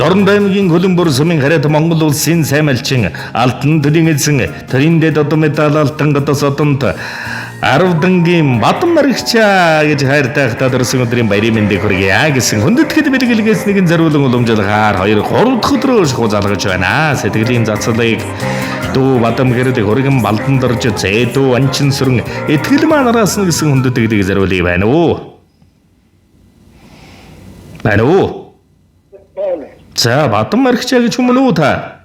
Дорн аймгийн Хөлбөмбөр сумын харьяат Монгол улсын сайн малчин алтан төлөв эзэн Төрөндөө додон медаль алтан гадаас одонд 10 дангийн бадам маригчаа гэж хайртай хатаарсан өдрийн баярын мэндийг хүргье гэсэн хүндэтгэл бэлгэлгээс нэгэн зориулан уламжлахаар 2-3 дахь өдрөө шахуу залгаж байна. Сэтгэлийн зацлыг дүү бадам гэрэл хөргөн балдан дорж зээдүү анчин сүрэн итгэл манараас нь гэсэн хүндэтгэлийг зориулъя байна уу? Байна уу? За бадам маригчаа гэж хүмүүн үү та?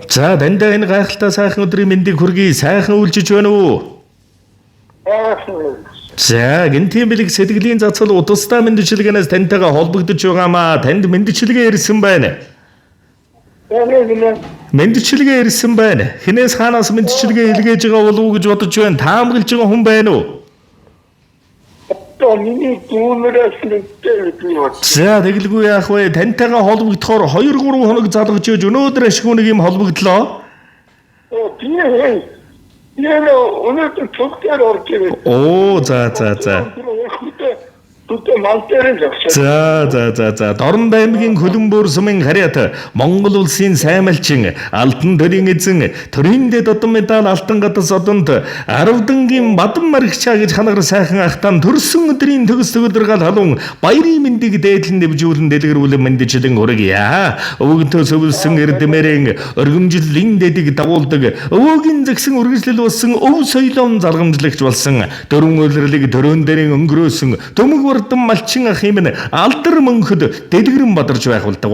За дандаа энэ гайхалтай сайхан өдрийн мэндийг хүргье. Сайхан үйлчиж байна уу? За гинтийн бэлэг сэтгэлийн зацал удастай мэндчилгээнээс таньтайгаа холбогдож байгаамаа. Танд мэндчилгээ ирсэн байна. Мэндчилгээ ирсэн байна. Хинээс хаанаас мэндчилгээ илгээж байгаа болов уу гэж бодож байна. Таамаглаж байгаа хүн байна уу? За тэгэлгүй яах вэ? Таньтайгаа холбогдохоор 2-3 хоног залгаж ээж өнөөдөр ашгүй нэг юм холбогдлоо. Оо за. За. Дорн аймгийн Хөлбөмбөр сумын харьяат Монгол улсын сайн малчин алтан төлөв эзэн Төрөндөө додон медаль алтан гадаас одонд 10 дангийн бадам маригчаа гэж ханагар сайхан ахтан төрсөн өдрийн төгс төгөлдргал халуун баярын мэндийг дээдлэн дэвжүүлэн дэлгэрүүлэн мэндчилэн хүргье. Өвгөнтөө сөвлсөн эрдэмэрэн өргөмжлөлийн дэдийг дагуулдаг өвөгийн згсэн үргэлжлэл болсон өв соёлон залгамжлагч болсон дөрвөн үйлрэлийг Төрөндөрийн өнгөрөөсөн төмөг вардам малчин ах юм алдар мөнхөд дэлгэрэн бадарч байх болдог.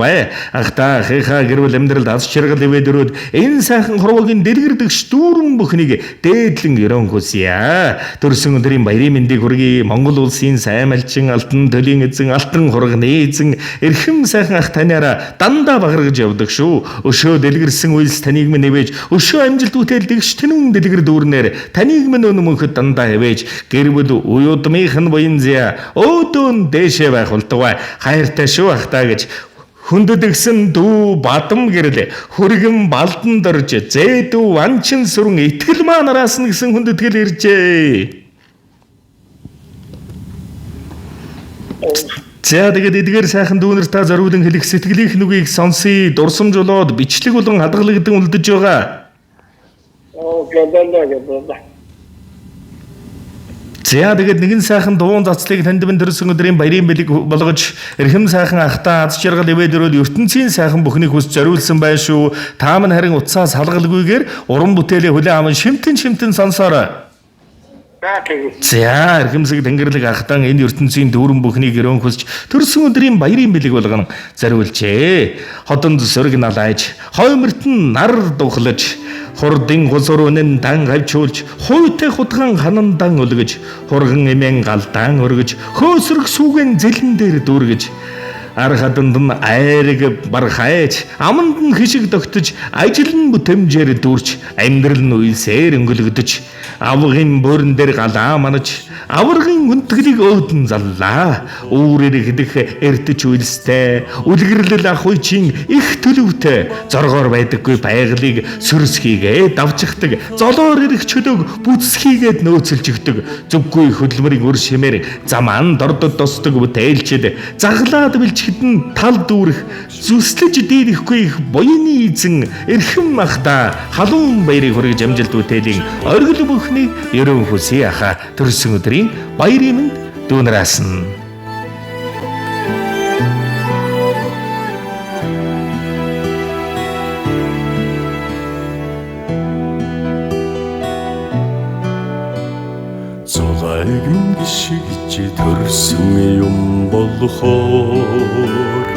Ахта хихаа гэрвэл амьдралд аз жаргал ивэд өрөөд энэ сайхан хорвогийн дэлгэрдэгч дүүрэн бүхнийг дээдлэн өрөөн хүсье. Төрсөн өдрийн баярын мэндийг хүргье. Монгол улсын сайн малчин алтан төлөв эзэн алтан хурганы эзэн эрхэм сайхан ах танаараа дандаа багаргаж явдаг шүү. Өшөө дэлгэрсэн үйлс таныг минь нэвэж өшөө амжилт үтэлдэгч тэнүүн дэлгэр дүүрнээр таныг минь өнөмөнхөд дандаа хэвэж гэрвэл уюудмынх нь буянзя өөдөн дээшээ байх болдог. Хайртай шүү ахтаа гэж хүндэгсэн дүү бадам гэрэл хөргөн балдан дорж зээдүү анчин сүрэн итгэл манараас нь гэсэн хүндэтгэл иржээ. За тэгээд эдгээр сайхан дүүнэр та зориулан хэлэх сэтгэлийнх нүгийг сонсъё. Дурсамж болоод бичлэг болон хадгалагдсан үлдэж байгаа. За тэгээд нэгэн сайхан дуун цацлыг танд минь төрсөн өдрийн баярын бэлэг болгож эрхэм сайхан ахтаа аз жаргал ивэд өрөөд ертөнцийн сайхан бүхнийг хүс зориулсан байна шүү. Та мань харин утсаас халгалгүйгээр уран бүтээлийн хүлээн аван шимтэн сонсоорой. За эрхэмсэг тэнгэрлэг ахтан энэ ертөнцийн дүүрэн бүхнийг өрөөн хүсч төрсөн өдрийн баярын бэлэг болгон зориулжээ. Хотонд сөрөг налайж хойморт нь нар духлаж хурдын хусурын дан хавчуулж хуйтай хутган ханандан өлгөж хурган эмэн галдаан өргөж хөөсрөх сүгэн зэлэн дээр дүүргэж ар хаданд нь айрэг бархайж аманд нь хишиг тогтож ажил нь бүтэмжээр дүүрч амьдрал нь уйлсээр өнгөлөгдөж авгын бүрэн дээр галаа манаж аваргын хүндгэлийг өөдөн заллаа. Үүрээр хэдэх эрдэж үйлстэй үлгэрлэл ах үеийн их төлөвтэй зоргоор байдаггүй байгалыг сүрсхийгээ давчихдаг золоор ирэх чөлөөг бүцхийгээд нөөцөлжигдэг зүггүй хөдөлмөрийн үр шимээр замаан дордод тосдог бүтээлчд заглаад бэлчгэдэн тал дүүрэх зүслэж дийлэхгүй их буйны эзэн эрхэм ахта халуун баярыг хүргэж амжилт бүтээлийн оргил бүхнийг ерөн хүсье аха. Төрсөн өдрийн баярын мэнд дүүнраас нь. Зулайг гიშгч төрсөн юм болохоор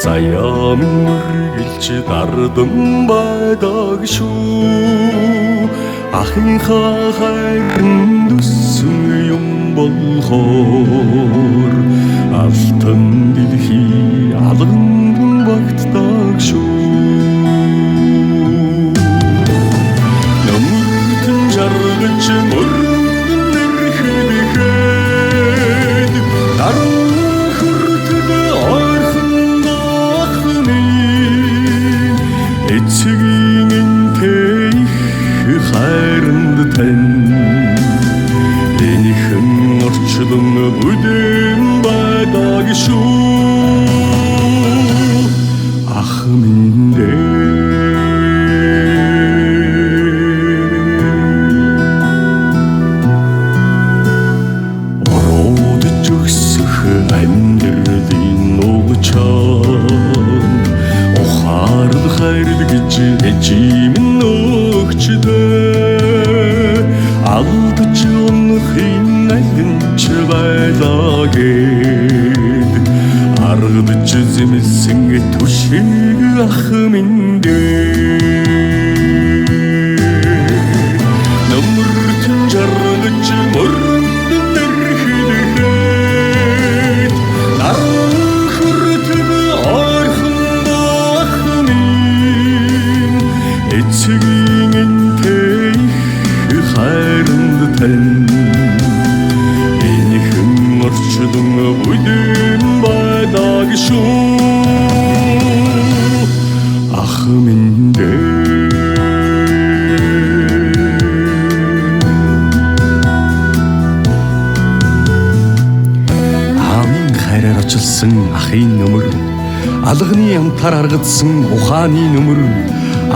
заяа минь үргэлж дардан байдаг шүү. Ахынхаа хайрын дүссэн юм болохоор алтан дэлхий алган багтдаг шүү. Намртэн жаргаж мөрөн нэрхэдэхэд даран хүртэл ойрхон дахны эцгийн энтэй хайранд тань энийхэн орчлон бүдэм байдаг шүү. амьдралын угчаан ухаарл хайрл гэж эжим өгчдөө алдаж унахын алинч байлаа гээд аргадж зэмсэн түшиг ах минь намртэн жаргаж мөрөндөн дэрхлэхэд наран хүртэн орхон ах минь эцгийн энтэй хайранд тань энэхэн орчдон бүдэн байдаг шүү ах минь аавын хайраар очилсан ахын нөмөр алганы амтаар аргадсан ухааны нөмөр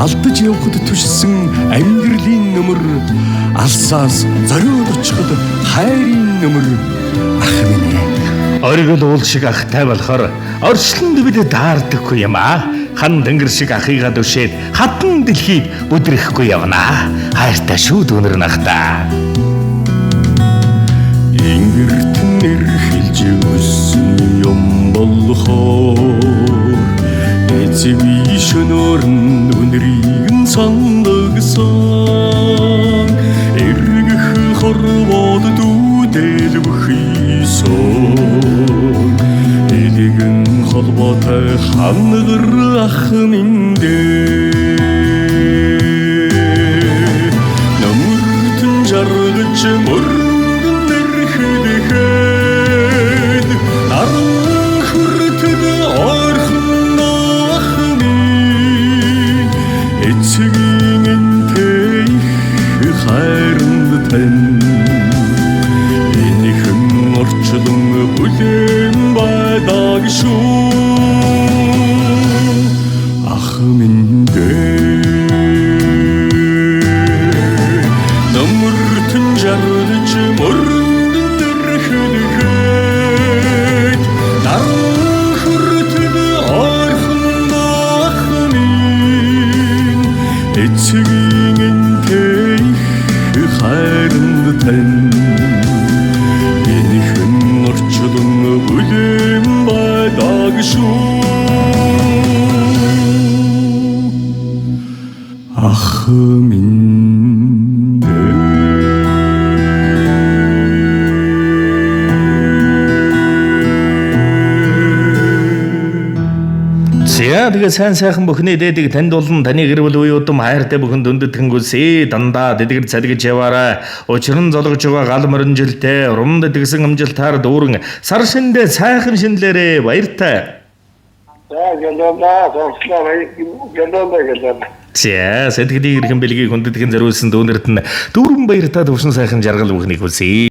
алдаж явхад түшсэн амьдралын нөмөр алсаас зориод очиход хайрын нөмөр ах минь Оргил уул шиг ахтай болохоор орчлон бид таардаггүй юм аа. Хан тэнгэр шиг ахыгаа дүшээд хатан дэлхийд бүдрэхгүй явнаа. Хайртай шүү дүүнэр нахта. Ингэрт нэр хэлж өссөн юм болохоор эцэг шөнөөр нүнрийг сандагсан эргэх хорвоод дүүдэл бүхийсон элэгэн холбоотой хангар ах минь намртэн жаргаж мөрөндөн дэрхлэхэд наран хүртэн орхон ах минь эцгийн энтэй хайранд тань энэхэн орчлон бүлээн байдаг шүү ах минь намртэн жаргаж мөрөндөн дэрхлэхэд наран хүртэн орхон ах минь эцгийн энтэй хайранд тань энэхэн орчлон бүлээн байдаг шүү ах минь Тэгээ сайн сайхан бүхний дээдэг танд болон таны гэр бүл үе удам хайртай бүхэн дүндэд тэнгүүлсээ дандаа дэдгэр цадгиж яваарай. Учир нь зологж байгаа гал морин жилтэй урам дэдгсэн амжилтаар дүүрэн сар шиндээ сайхан шинлээрээ баяртай. За сэтгэлийн ирхэн бэлгийг хүндэтгэн зориулсан дүүнерт нь дүүрэн баяртай төвшин сайхан жаргал бүхнийг хүсье.